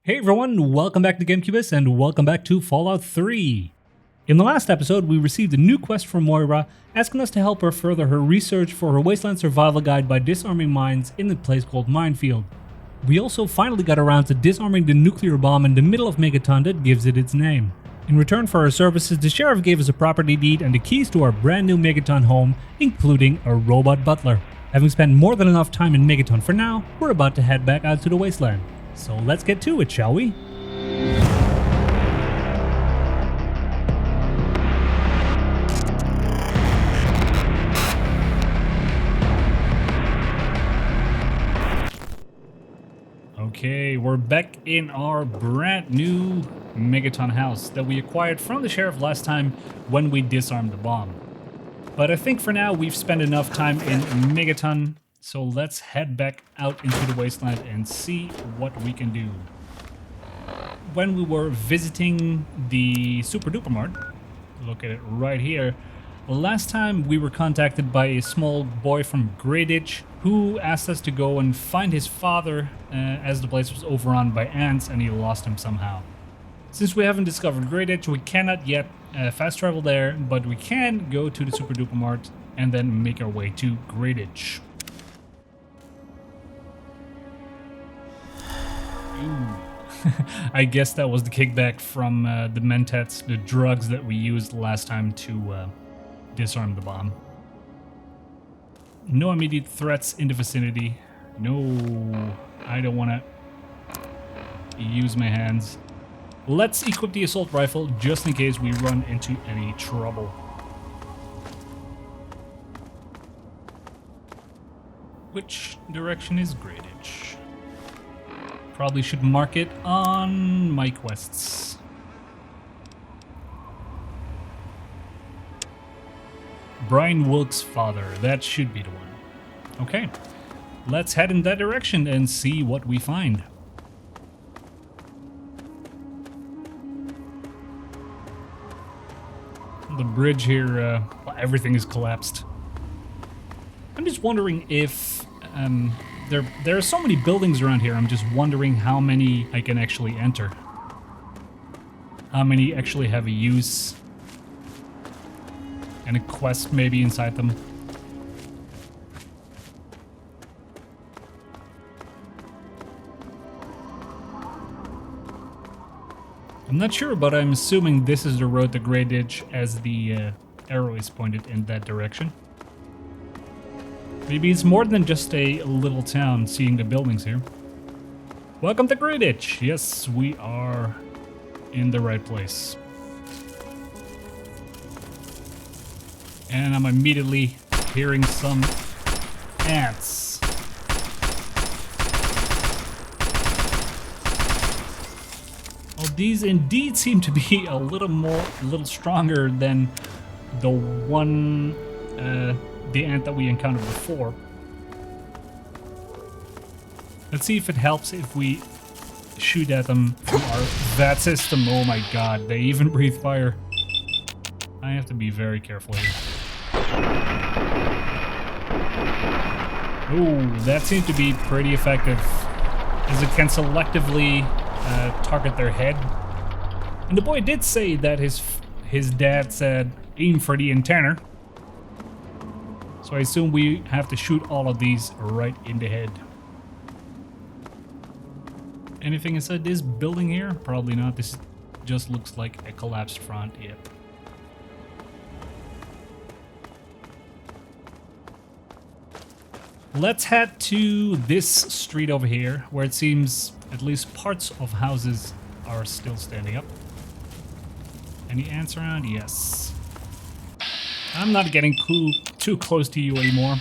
Hey everyone, welcome back to Gamecubus and welcome back to Fallout 3. In the last episode, we received a new quest from Moira, asking us to help her further her research for her wasteland survival guide by disarming mines in a place called Minefield. We also finally got around to disarming the nuclear bomb in the middle of Megaton that gives it its name. In return for our services, the sheriff gave us a property deed and the keys to our brand new Megaton home, including a robot butler. Having spent more than enough time in Megaton for now, we're about to head back out to the wasteland. So let's get to it, shall we? Okay, we're back in our brand new Megaton house that we acquired from the sheriff last time when we disarmed the bomb. But I think for now we've spent enough time in Megaton. So let's head back out into the wasteland and see what we can do. When we were visiting the Super-Duper Mart, look at it right here, last time we were contacted by a small boy from Grayditch who asked us to go and find his father as the place was overrun by ants and he lost him somehow. Since we haven't discovered Grayditch, we cannot yet fast travel there, but we can go to the Super-Duper Mart and then make our way to Grayditch. I guess that was the kickback from the mentats, the drugs that we used last time to disarm the bomb. No immediate threats in the vicinity. No, I don't want to use my hands. Let's equip the assault rifle just in case we run into any trouble. Which direction is Grayditch? Probably should mark it on my quests. Brian Wilkes' father, that should be the one. Okay, let's head in that direction and see what we find. The bridge here, well, everything is collapsed. I'm just wondering if there are so many buildings around here, I'm just wondering how many I can actually enter. How many actually have a use. And a quest maybe inside them. I'm not sure, but I'm assuming this is the road to Grayditch as the arrow is pointed in that direction. Maybe it's more than just a little town, seeing the buildings here. Welcome to Grayditch! Yes, we are in the right place. And I'm immediately hearing some ants. Well, these indeed seem to be a little stronger than the one, the ant that we encountered before. Let's see if it helps if we shoot at them from our VAT system. Oh my god, they even breathe fire. I have to be very careful here. Ooh, that seemed to be pretty effective, as it can selectively target their head. And the boy did say that his dad said, aim for the antenna. So I assume we have to shoot all of these right in the head. Anything inside this building here? Probably not. This just looks like a collapsed front. Yep. Let's head to this street over here, where it seems at least parts of houses are still standing up. Any ants around? Yes. I'm not getting too close to you anymore.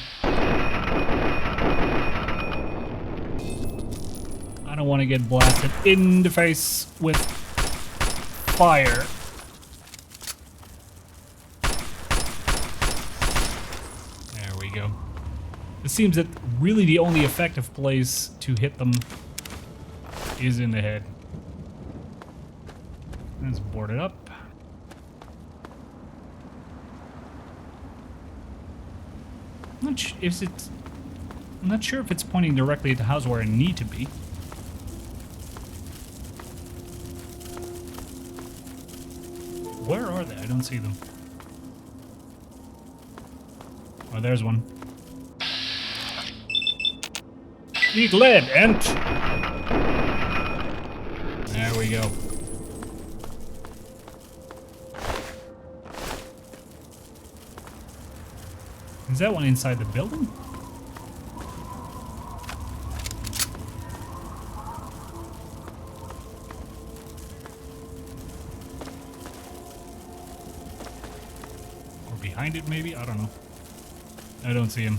I don't want to get blasted in the face with fire. There we go. It seems that really the only effective place to hit them is in the head. Let's board it up. I'm not sure if it's pointing directly at the house where I need to be. are they? I don't see them. Oh, there's one. Eat lead, Ent! There we go. Is that one inside the building? Or behind it, maybe? I don't know. I don't see him.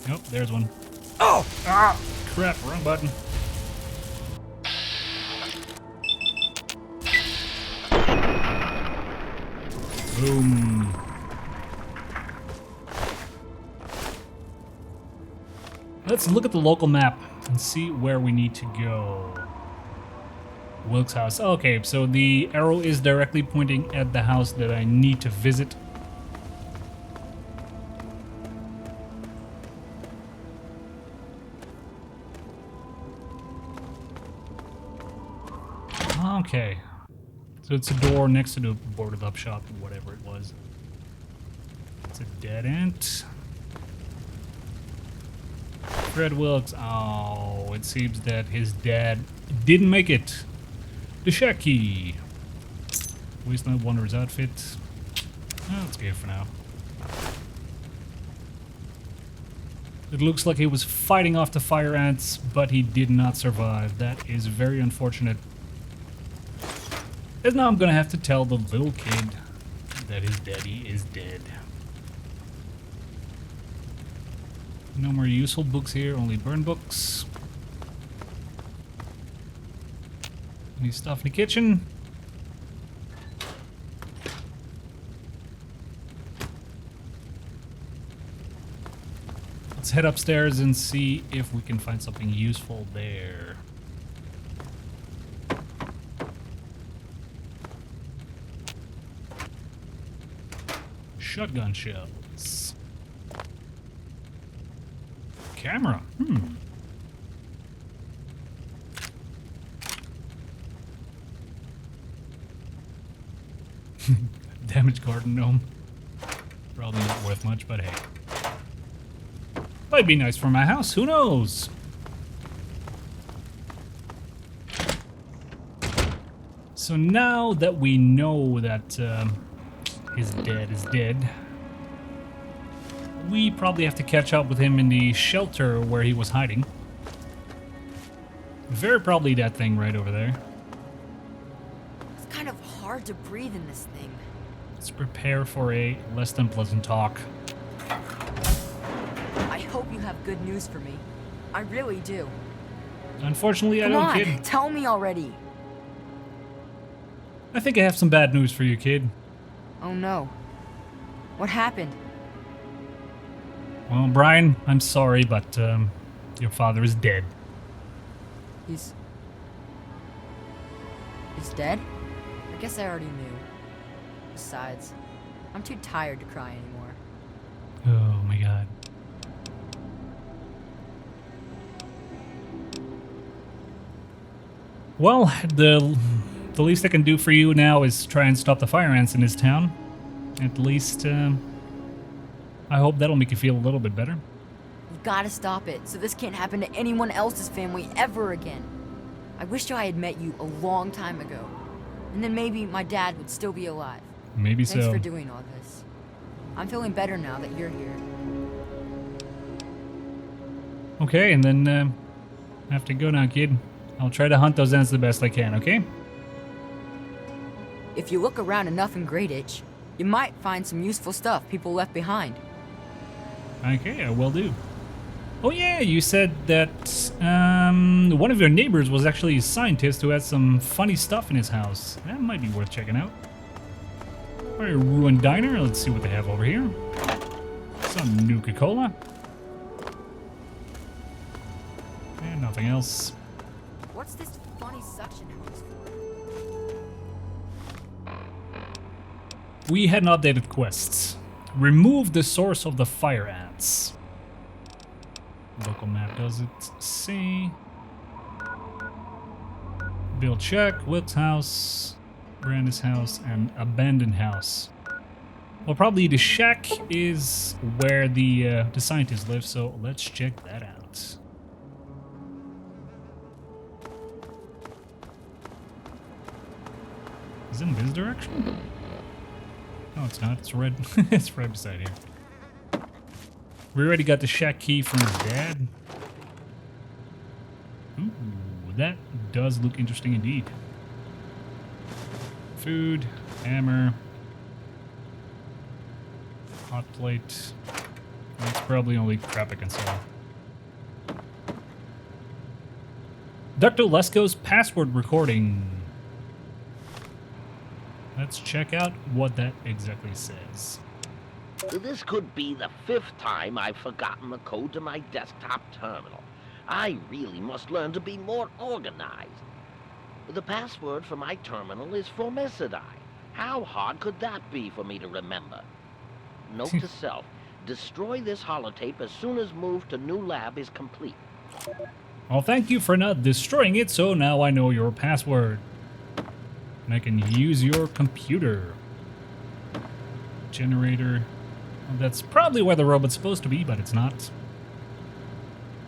Nope, there's one. Oh! Ah! Crap, wrong button. Boom. Let's look at the local map and see where we need to go. Wilkes' house. Okay, so the arrow is directly pointing at the house that I need to visit. Okay. So it's a door next to the boarded up shop, whatever it was. It's a dead end. Fred Wilkes. Oh, it seems that his dad didn't make it. The shack key. Wasteland Wanderer's outfit. Oh, let's get it for now. It looks like he was fighting off the fire ants, but he did not survive. That is very unfortunate. And now I'm gonna have to tell the little kid that his daddy is dead. No more useful books here, only burn books. Any stuff in the kitchen? Let's head upstairs and see if we can find something useful there. Shotgun shells. Camera. Damaged garden gnome. Probably not worth much, but hey. Might be nice for my house, who knows? So now that we know that his dad is dead, we probably have to catch up with him in the shelter where he was hiding. Very probably that thing right over there. It's kind of hard to breathe in this thing. Let's prepare for a less than pleasant talk. I hope you have good news for me. I really do. Unfortunately, Come I don't, on, kid. tell me already. I think I have some bad news for you, kid. Oh no. What happened? Well, Brian, I'm sorry, but your father is dead. He's dead? I guess I already knew. Besides, I'm too tired to cry anymore. Oh my god. Well, the least I can do for you now is try and stop the fire ants in this town. At least, I hope that'll make you feel a little bit better. We've got to stop it, so this can't happen to anyone else's family ever again. I wish I had met you a long time ago. And then maybe my dad would still be alive. Maybe so. Thanks for doing all this. I'm feeling better now that you're here. Okay, and then I have to go now, kid. I'll try to hunt those ants the best I can, okay? If you look around enough in Grayditch, you might find some useful stuff people left behind. Okay, I will do. Oh yeah, you said that one of your neighbors was actually a scientist who had some funny stuff in his house. That might be worth checking out. Alright, Ruined Diner. Let's see what they have over here. Some Nuka-Cola. And nothing else. What's this funny suction hose for? We had an updated quest. Remove the source of the fire ants. Local map does it say. Build check, Wilkes' house. Brandis house and abandoned house. Well, probably the shack is where the scientists live, so let's check that out. Is it in this direction? No, it's not. It's red. It's right beside here. We already got the shack key from his dad. Ooh, that does look interesting indeed. Food, hammer, hot plate. That's probably only crap I can sell. Dr. Lesko's password recording. Let's check out what that exactly says. This could be the 5th time I've forgotten the code to my desktop terminal. I really must learn to be more organized. The password for my terminal is Formicidae. How hard could that be for me to remember? Note to self, destroy this holotape as soon as move to new lab is complete. Well, thank you for not destroying it, so now I know your password. And I can use your computer. Generator. Well, that's probably where the robot's supposed to be, but it's not.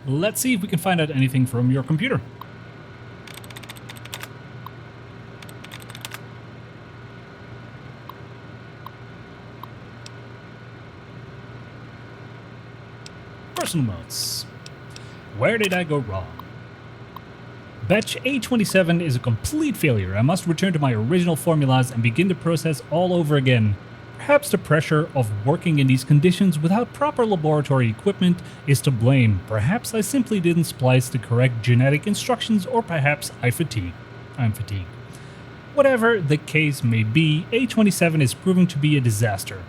Let's see if we can find out anything from your computer. Personal notes. Where did I go wrong? Batch A27 is a complete failure. I must return to my original formulas and begin the process all over again. Perhaps the pressure of working in these conditions without proper laboratory equipment is to blame. Perhaps I simply didn't splice the correct genetic instructions, or perhaps I'm fatigued. Whatever the case may be, A27 is proving to be a disaster.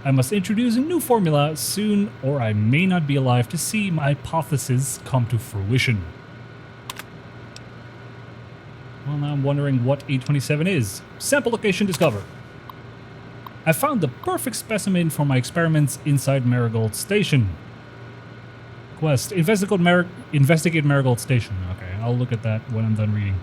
I must introduce a new formula soon, or I may not be alive to see my hypothesis come to fruition. Well, now I'm wondering what A27 is. Sample location discovered. I found the perfect specimen for my experiments inside Marigold Station. Quest. Investigate Marigold Station. Okay, I'll look at that when I'm done reading.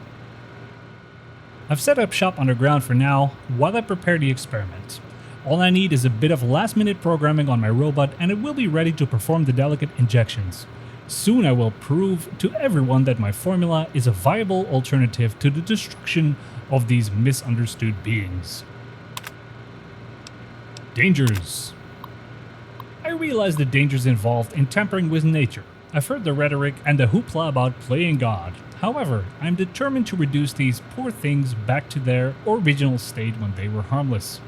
I've set up shop underground for now while I prepare the experiment. All I need is a bit of last-minute programming on my robot and it will be ready to perform the delicate injections. Soon I will prove to everyone that my formula is a viable alternative to the destruction of these misunderstood beings. Dangers. I realize the dangers involved in tampering with nature. I've heard the rhetoric and the hoopla about playing God. However, I'm determined to reduce these poor things back to their original state when they were harmless.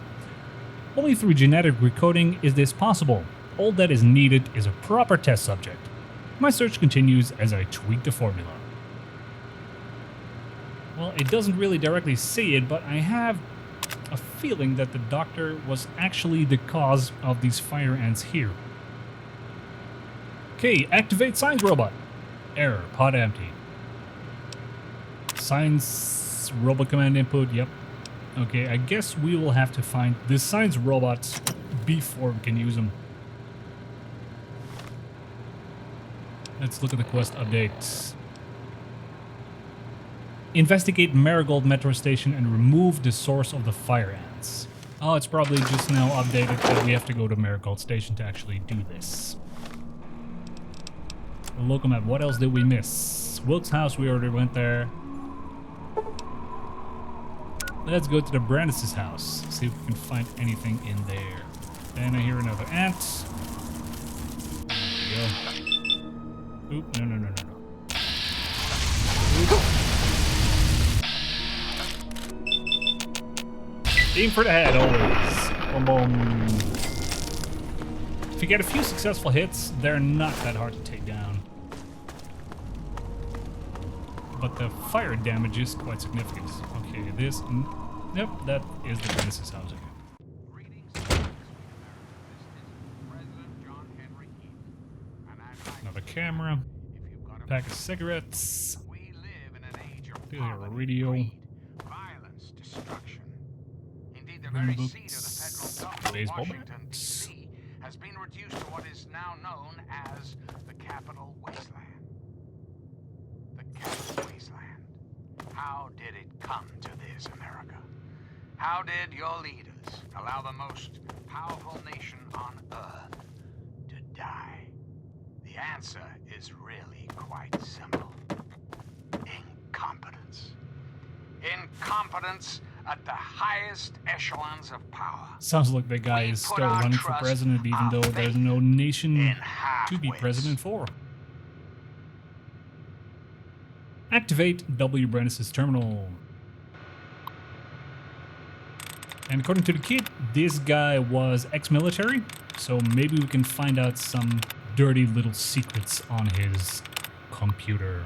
Only through genetic recoding is this possible. All that is needed is a proper test subject. My search continues as I tweak the formula. Well, it doesn't really directly say it, but I have a feeling that the doctor was actually the cause of these fire ants here. Okay, activate science robot. Error, pod empty. Science robot command input, yep. Okay, I guess we will have to find the science robots before we can use them. Let's look at the quest updates. Investigate Marigold Metro Station and remove the source of the fire ants. Oh, it's probably just now updated that we have to go to Marigold Station to actually do this. Local map, what else did we miss? Wilkes' house, we already went there. Let's go to the Brandis' house, see if we can find anything in there. And I hear another ant. There we go. Oop, no. Aim for the head, always. Boom, boom. If you get a few successful hits, they're not that hard to take down. But the fire damage is quite significant. Okay, this... Yep, that is the Brandis' house again. Another camera. Pack of cigarettes. Failure radio. Violence, destruction. Indeed, the very seat of the federal government, Washington, D.C., has been reduced to what is now known as the Capital Wasteland. The Capital Wasteland. How did it come to this, America? How did your leaders allow the most powerful nation on Earth to die? The answer is really quite simple. Incompetence. Incompetence at the highest echelons of power. Sounds like the guy is still running for president even though there's no nation to be president for. Activate W. Brandis' terminal. And according to the kid, this guy was ex-military, so maybe we can find out some dirty little secrets on his computer.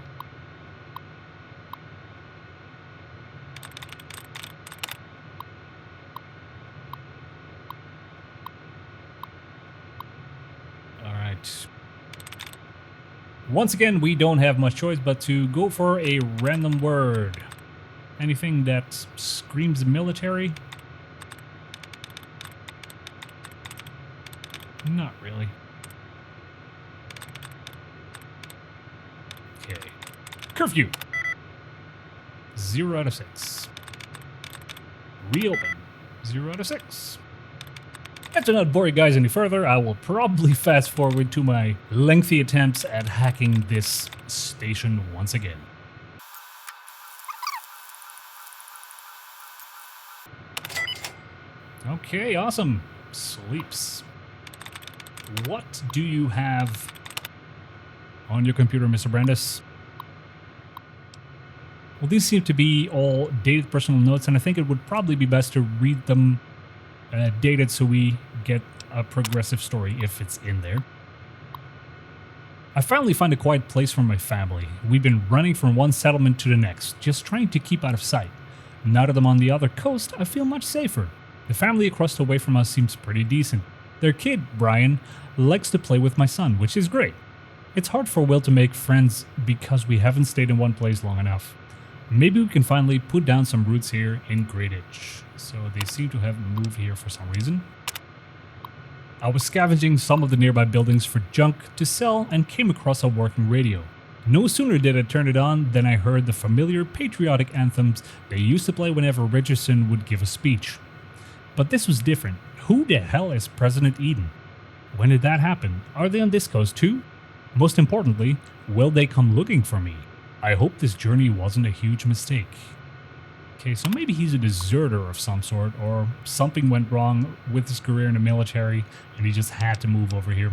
Alright. Once again, we don't have much choice but to go for a random word. Anything that screams military? Not really. Okay. Curfew. 0 out of 6. Reopen. 0 out of 6. And to not bore you guys any further, I will probably fast forward to my lengthy attempts at hacking this station once again. Okay, awesome. Sleeps. What do you have on your computer, Mr. Brandis? Well, these seem to be all dated personal notes, and I think it would probably be best to read them dated so we get a progressive story if it's in there. I finally find a quiet place for my family. We've been running from one settlement to the next, just trying to keep out of sight. Now that I'm on the other coast, I feel much safer. The family across the way from us seems pretty decent. Their kid, Brian, likes to play with my son, which is great. It's hard for Will to make friends because we haven't stayed in one place long enough. Maybe we can finally put down some roots here in Grayditch. So they seem to have moved here for some reason. I was scavenging some of the nearby buildings for junk to sell and came across a working radio. No sooner did I turn it on than I heard the familiar patriotic anthems they used to play whenever Richardson would give a speech. But this was different. Who the hell is President Eden? When did that happen? Are they on this coast too? Most importantly, will they come looking for me? I hope this journey wasn't a huge mistake. Okay, so maybe he's a deserter of some sort, or something went wrong with his career in the military and he just had to move over here.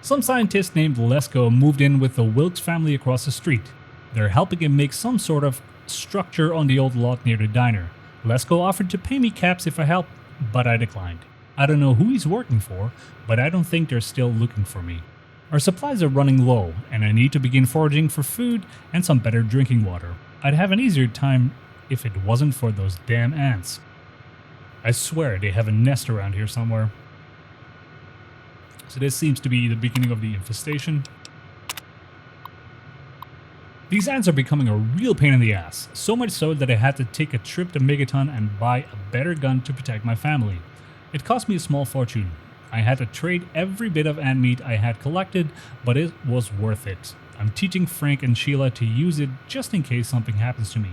Some scientist named Lesko moved in with the Wilkes family across the street. They're helping him make some sort of structure on the old lot near the diner. Lesko offered to pay me caps if I helped, but I declined. I don't know who he's working for, but I don't think they're still looking for me. Our supplies are running low, and I need to begin foraging for food and some better drinking water. I'd have an easier time if it wasn't for those damn ants. I swear they have a nest around here somewhere. So this seems to be the beginning of the infestation. These ants are becoming a real pain in the ass, so much so that I had to take a trip to Megaton and buy a better gun to protect my family. It cost me a small fortune. I had to trade every bit of ant meat I had collected, but it was worth it. I'm teaching Frank and Sheila to use it just in case something happens to me.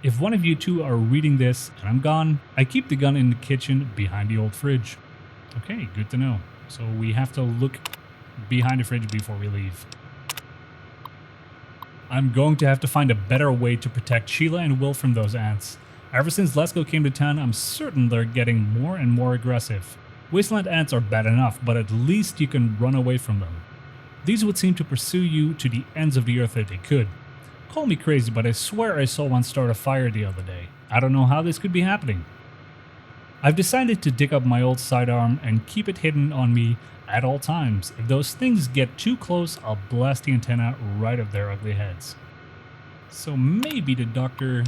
If one of you two are reading this and I'm gone, I keep the gun in the kitchen behind the old fridge. Okay, good to know. So we have to look behind the fridge before we leave. I'm going to have to find a better way to protect Sheila and Will from those ants. Ever since Lesko came to town, I'm certain they're getting more and more aggressive. Wasteland ants are bad enough, but at least you can run away from them. These would seem to pursue you to the ends of the earth if they could. Call me crazy, but I swear I saw one start a fire the other day. I don't know how this could be happening. I've decided to dig up my old sidearm and keep it hidden on me at all times. If those things get too close, I'll blast the antenna right at their ugly heads. So maybe the doctor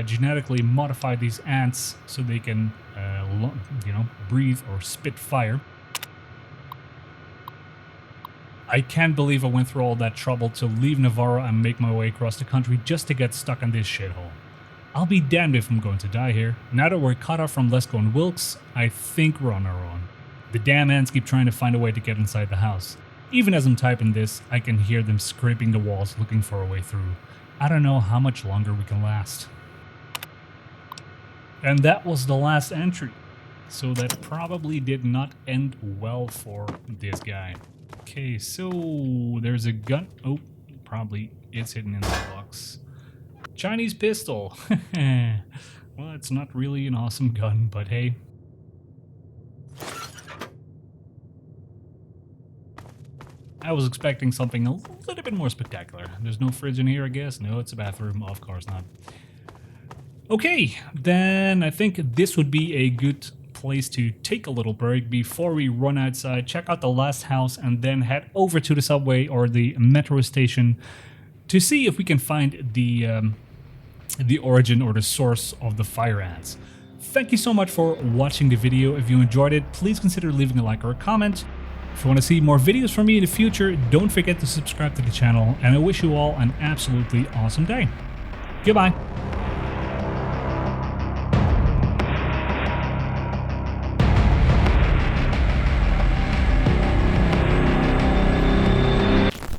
genetically modified these ants so they can, breathe or spit fire. I can't believe I went through all that trouble to leave Navarro and make my way across the country just to get stuck in this shithole. I'll be damned if I'm going to die here. Now that we're cut off from Lesko and Wilkes, I think we're on our own. The damn ants keep trying to find a way to get inside the house. Even as I'm typing this, I can hear them scraping the walls looking for a way through. I don't know how much longer we can last. And that was the last entry. So that probably did not end well for this guy. Okay, so there's a gun. Oh, probably it's hidden in the box. Chinese pistol. Well, it's not really an awesome gun, but hey. I was expecting something a little bit more spectacular. There's no fridge in here, I guess. No, it's a bathroom. Of course not. Okay, then I think this would be a good place to take a little break before we run outside, check out the last house, and then head over to the subway or the metro station to see if we can find the origin or the source of the fire ants. Thank you so much for watching the video. If you enjoyed it, please consider leaving a like or a comment. If you want to see more videos from me in the future, don't forget to subscribe to the channel, and I wish you all an absolutely awesome day. Goodbye.